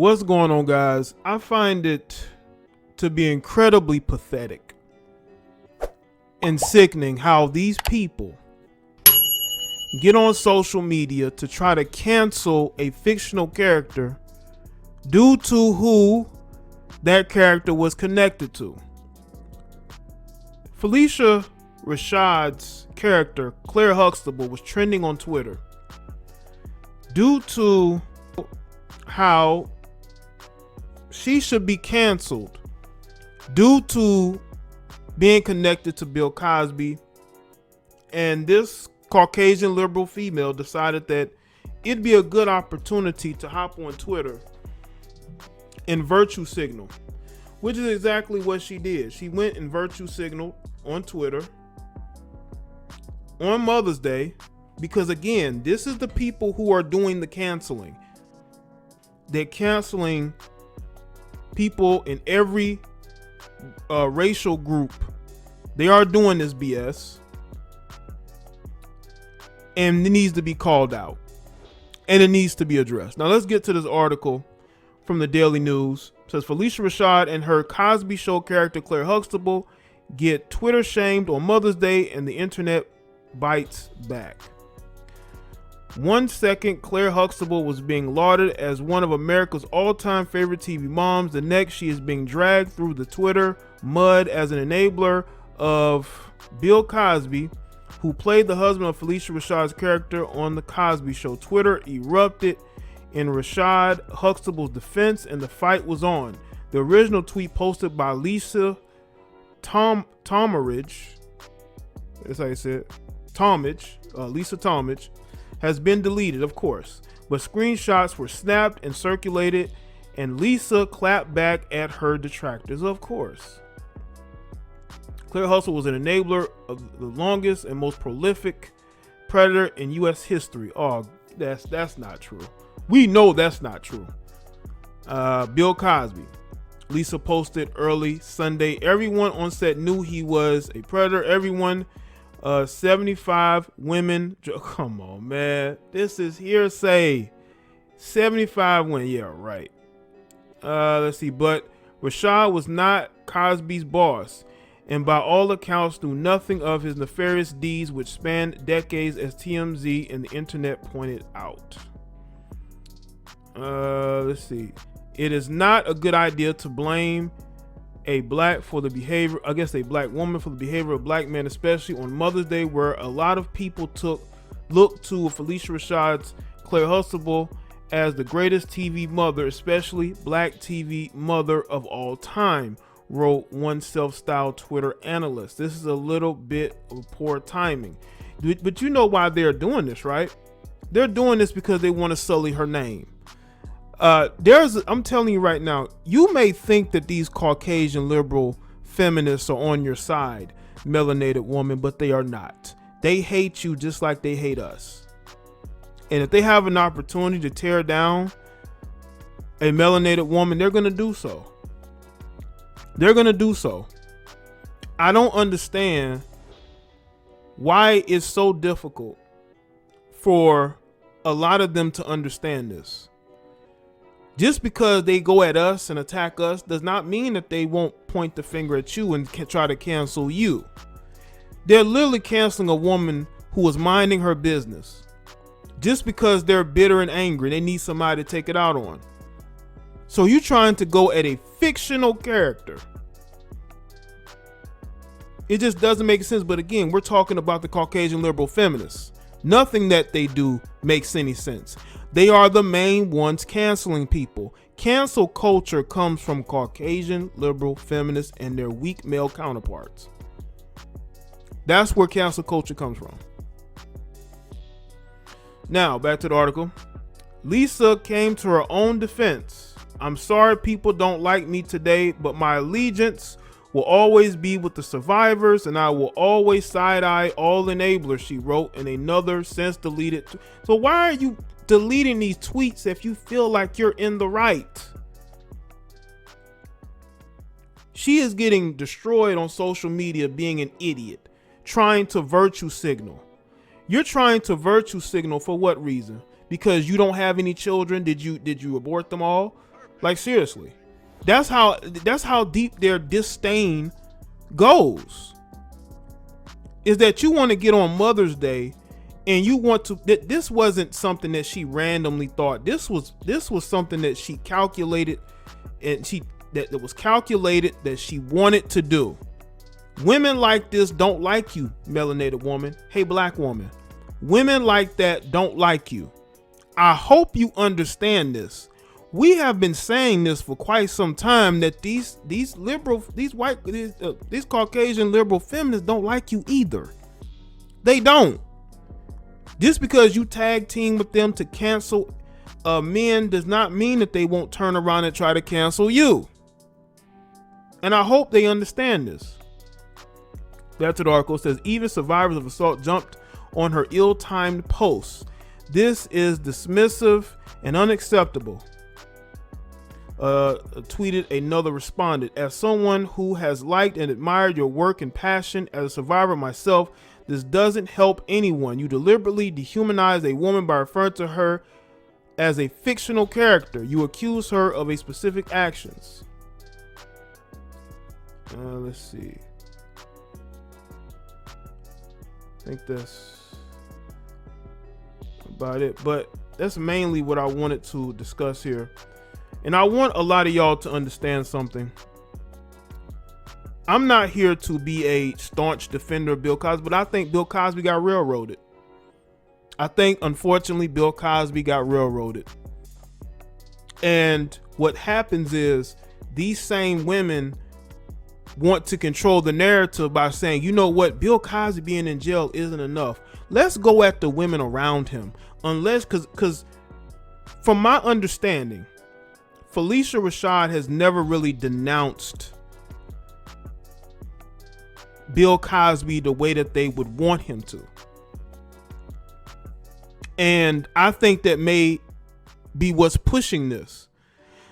What's going on, guys? I find it to be incredibly pathetic and sickening how these people get on social media to try to cancel a fictional character due to who that character was connected to. Phylicia Rashad's character, Clair Huxtable, was trending on Twitter due to how she should be canceled due to being connected to Bill Cosby. And this Caucasian liberal female decided that it'd be a good opportunity to hop on Twitter and virtue signal, which is exactly what she did. She went and virtue signaled on Twitter on Mother's Day, because again, this is the people who are doing the canceling. They're canceling people in every racial group. They are doing this BS, and it needs to be called out, and it needs to be addressed. Now let's get to this article from the Daily News. It says Phylicia Rashad and her Cosby Show character Clair Huxtable get Twitter shamed on Mother's Day, and the internet bites back. 1 second, Clair Huxtable was being lauded as one of America's all-time favorite TV moms. The next, she is being dragged through the Twitter mud as an enabler of Bill Cosby, who played the husband of Phylicia Rashad's character on The Cosby Show. Twitter erupted in Rashad Huxtable's defense, and the fight was on. The original tweet, posted by Lisa Tomaridge, that's how you say it, Lisa Tomaridge, has been deleted, of course, but screenshots were snapped and circulated, and Lisa clapped back at her detractors, of course. Clair Huxtable was an enabler of the longest and most prolific predator in U.S. history. Oh, that's not true. We know that's not true. Bill Cosby. Lisa posted early Sunday. Everyone on set knew he was a predator. Everyone. 75 women. Come on, man. This is hearsay. 75 women. Yeah, right. Let's see. But Rashad was not Cosby's boss, and by all accounts knew nothing of his nefarious deeds, which spanned decades, as TMZ and the internet pointed out. Let's see. It is not a good idea to blame a black woman for the behavior of black men, especially on Mother's Day, where a lot of people looked to Phylicia Rashad's Clair Huxtable as the greatest TV mother, especially black TV mother of all time, wrote one self-styled Twitter analyst. This is a little bit of poor timing, but you know why they're doing this, right? They're doing this because they want to sully her name. I'm telling you right now, you may think that these Caucasian liberal feminists are on your side, melanated woman, but they are not. They hate you just like they hate us. And if they have an opportunity to tear down a melanated woman, they're going to do so. They're going to do so. I don't understand why it's so difficult for a lot of them to understand this. Just because they go at us and attack us does not mean that they won't point the finger at you and try to cancel you. They're literally canceling a woman who was minding her business. Just because they're bitter and angry, they need somebody to take it out on. So you're trying to go at a fictional character. It just doesn't make sense. But again, we're talking about the Caucasian liberal feminists. Nothing that they do makes any sense. They are the main ones canceling people. Cancel culture comes from Caucasian liberal feminists and their weak male counterparts. That's where cancel culture comes from. Now, back to the article. Lisa came to her own defense. I'm sorry people don't like me today, but my allegiance will always be with the survivors, and I will always side-eye all enablers, she wrote in another since deleted. So why are you deleting these tweets if you feel like you're in the right? She is getting destroyed on social media being an idiot, trying to virtue signal. You're trying to virtue signal for what reason? Because you don't have any children? Did you abort them all? Like, seriously. That's how deep their disdain goes. Is that you want to get on Mother's Day and you want to, this wasn't something that she randomly thought. This was something that she calculated, and that was calculated that she wanted to do. Women like this don't like you, melanated woman. Hey, black woman. Women like that don't like you. I hope you understand this. We have been saying this for quite some time, that these Caucasian liberal feminists don't like you either. They don't. Just because you tag team with them to cancel men does not mean that they won't turn around and try to cancel you. And I hope they understand this. Back to the article. It says, even survivors of assault jumped on her ill-timed posts. This is dismissive and unacceptable. Tweeted another respondent. As someone who has liked and admired your work and passion, as a survivor myself, this doesn't help anyone. You deliberately dehumanize a woman by referring to her as a fictional character. You accuse her of a specific actions. Let's see. I think that's about it, but that's mainly what I wanted to discuss here. And I want a lot of y'all to understand something. I'm not here to be a staunch defender of Bill Cosby, but I think Bill Cosby got railroaded. I think, unfortunately, Bill Cosby got railroaded. And what happens is these same women want to control the narrative by saying, you know what, Bill Cosby being in jail isn't enough. Let's go at the women around him. Unless, because from my understanding, Phylicia Rashad has never really denounced Bill Cosby the way that they would want him to. And I think that may be what's pushing this.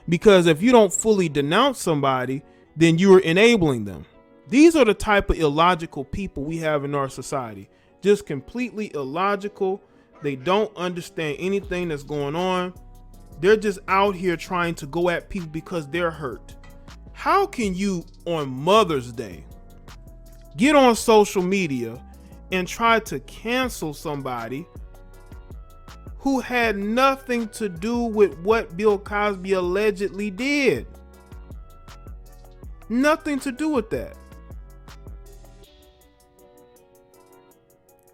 Because if you don't fully denounce somebody, then you're enabling them. These are the type of illogical people we have in our society. Just completely illogical. They don't understand anything that's going on. They're just out here trying to go at people because they're hurt. How can you, on Mother's Day, get on social media and try to cancel somebody who had nothing to do with what Bill Cosby allegedly did? Nothing to do with that.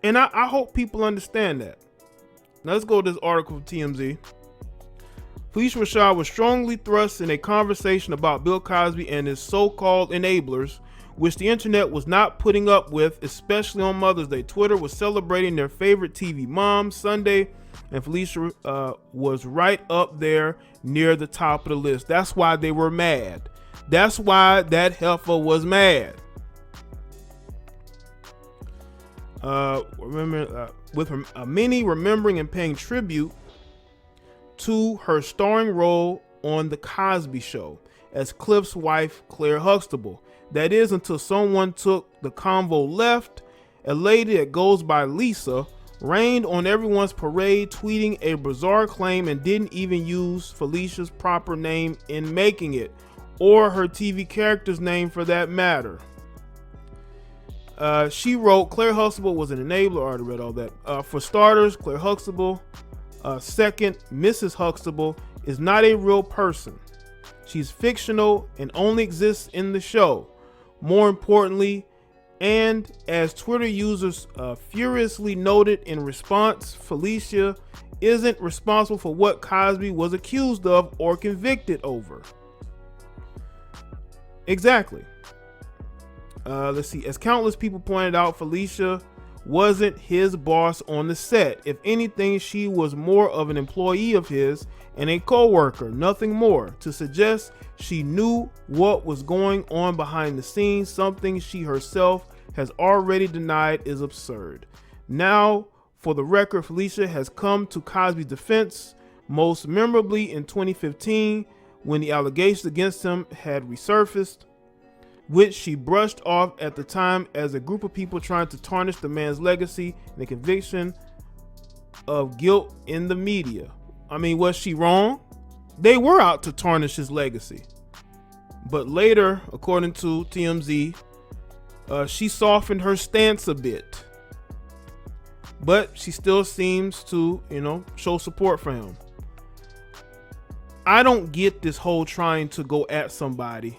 And I hope people understand that. Now let's go to this article from TMZ. Phylicia Rashad was strongly thrust in a conversation about Bill Cosby and his so-called enablers, which the internet was not putting up with, especially on Mother's Day. Twitter was celebrating their favorite TV mom Sunday, and Phylicia was right up there near the top of the list. That's why they were mad. That's why that heifer was mad. With her, many remembering and paying tribute to her starring role on The Cosby Show as Cliff's wife, Clair Huxtable. That is, until someone took the convo left. A lady that goes by Lisa rained on everyone's parade, tweeting a bizarre claim and didn't even use Phylicia's proper name in making it, or her TV character's name for that matter. She wrote, Clair Huxtable was an enabler. I already read all that. For starters, Clair Huxtable, second, Mrs. Huxtable, is not a real person. She's fictional and only exists in the show. More importantly, and as Twitter users furiously noted in response, Phylicia isn't responsible for what Cosby was accused of or convicted over. Exactly. Let's see. As countless people pointed out, Phylicia wasn't his boss on the set. If anything, she was more of an employee of his and a co-worker, nothing more. To suggest she knew what was going on behind the scenes, something she herself has already denied, is absurd. Now, for the record, Phylicia has come to Cosby's defense, most memorably in 2015, when the allegations against him had resurfaced, which she brushed off at the time as a group of people trying to tarnish the man's legacy and the conviction of guilt in the media. I mean, was she wrong? They were out to tarnish his legacy. But later, according to TMZ, she softened her stance a bit. But she still seems to, show support for him. I don't get this whole trying to go at somebody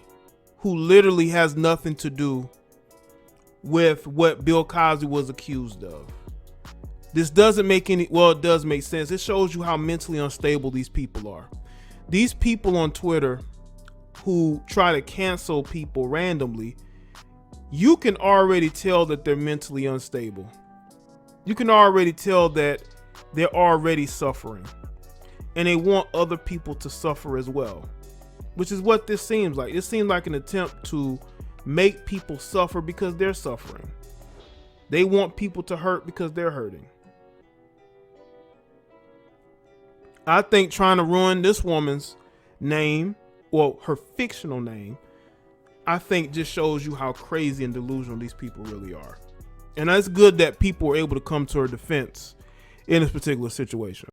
who literally has nothing to do with what Bill Cosby was accused of. This doesn't make any, well, it does make sense. It shows you how mentally unstable these people are. These people on Twitter who try to cancel people randomly, you can already tell that they're mentally unstable. You can already tell that they're already suffering, and they want other people to suffer as well, which is what this seems like. It seems like an attempt to make people suffer because they're suffering. They want people to hurt because they're hurting. I think trying to ruin this woman's name, well, her fictional name, I think just shows you how crazy and delusional these people really are. And that's good that people were able to come to her defense in this particular situation.